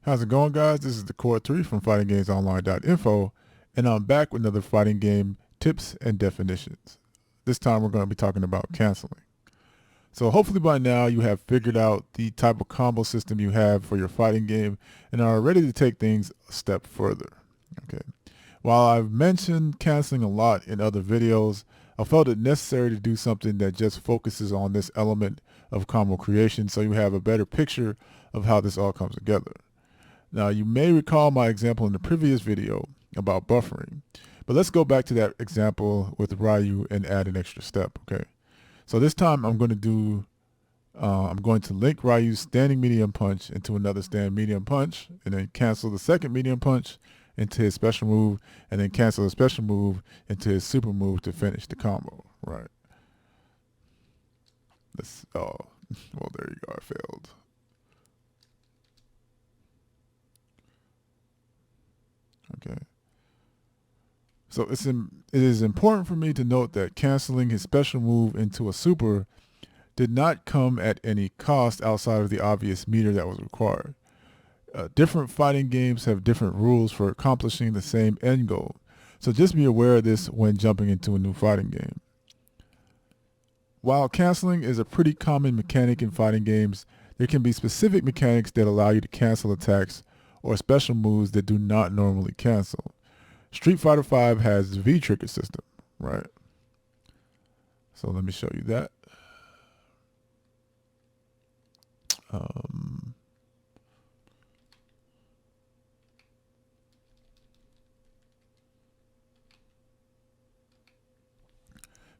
How's it going, guys? This is the Core 3 from fightinggamesonline.info, and I'm back with another fighting game tips and definitions. This time we're going to be talking about canceling. So hopefully by now you have figured out the type of combo system you have for your fighting game and are ready to take things a step further. Okay. While I've mentioned canceling a lot in other videos, I felt it necessary to do something that just focuses on this element of combo creation so you have a better picture of how this all comes together. Now, you may recall my example in the previous video about buffering, but let's go back to that example with Ryu and add an extra step, okay? So this time I'm going to link Ryu's standing medium punch into another stand medium punch, and then cancel the second medium punch into his special move, and then cancel the special move into his super move to finish the combo, right? Well, there you go, I failed. Okay. So it is important for me to note that canceling his special move into a super did not come at any cost outside of the obvious meter that was required. Different fighting games have different rules for accomplishing the same end goal, so just be aware of this when jumping into a new fighting game. While canceling is a pretty common mechanic in fighting games, there can be specific mechanics that allow you to cancel attacks or special moves that do not normally cancel. Street Fighter V has the V-trigger system, right? So let me show you that.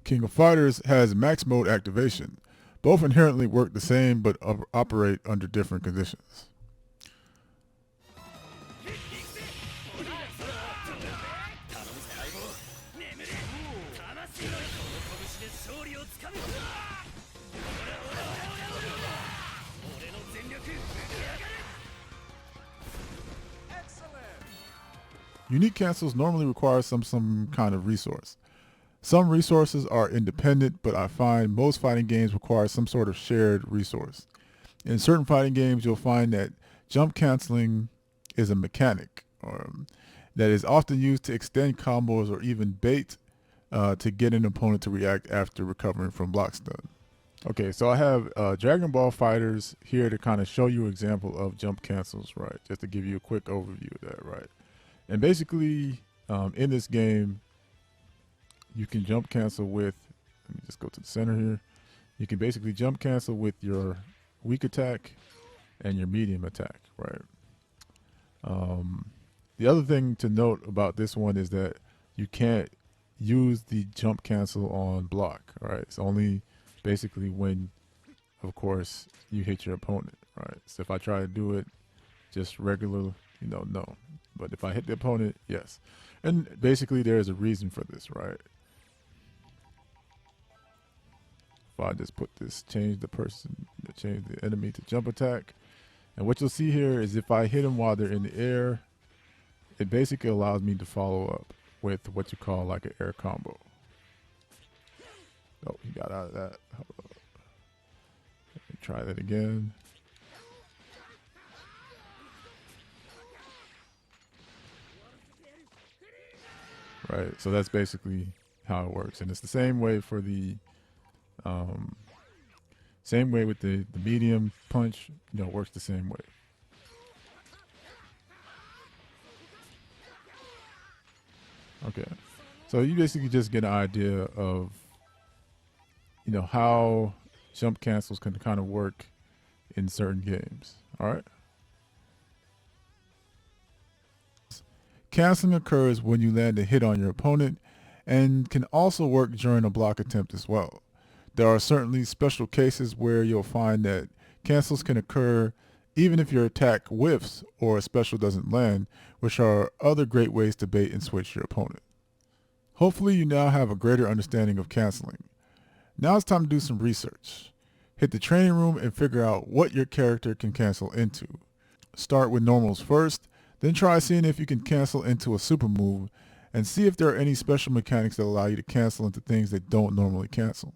King of Fighters has max mode activation. Both inherently work the same but operate under different conditions. Unique cancels normally require some kind of resource. Some resources are independent, but I find most fighting games require some sort of shared resource. In certain fighting games, you'll find that jump canceling is a mechanic that is often used to extend combos or even bait to get an opponent to react after recovering from block stun. Okay, so I have Dragon Ball Fighters here to kind of show you an example of jump cancels, right? Just to give you a quick overview of that, right? And basically, in this game, you can jump cancel with, let me just go to the center here. You can basically jump cancel with your weak attack and your medium attack, right? The other thing to note about this one is that you can't use the jump cancel on block, right? It's only basically when, of course, you hit your opponent, right? So if I try to do it just regular, no. But if I hit the opponent, yes. And basically there's a reason for this, right? If I just put this, change the enemy to jump attack. And what you'll see here is if I hit them while they're in the air, it basically allows me to follow up with what you call like an air combo. Oh, he got out of that. Hold on. Let me try that again. Right, so that's basically how it works. And it's the same way for the same way with the medium punch, it works the same way. Okay, so you basically just get an idea of how jump cancels can kind of work in certain games. All right. Canceling occurs when you land a hit on your opponent and can also work during a block attempt as well. There are certainly special cases where you'll find that cancels can occur even if your attack whiffs or a special doesn't land, which are other great ways to bait and switch your opponent. Hopefully you now have a greater understanding of canceling. Now it's time to do some research. Hit the training room and figure out what your character can cancel into. Start with normals first, then try seeing if you can cancel into a super move and see if there are any special mechanics that allow you to cancel into things that don't normally cancel.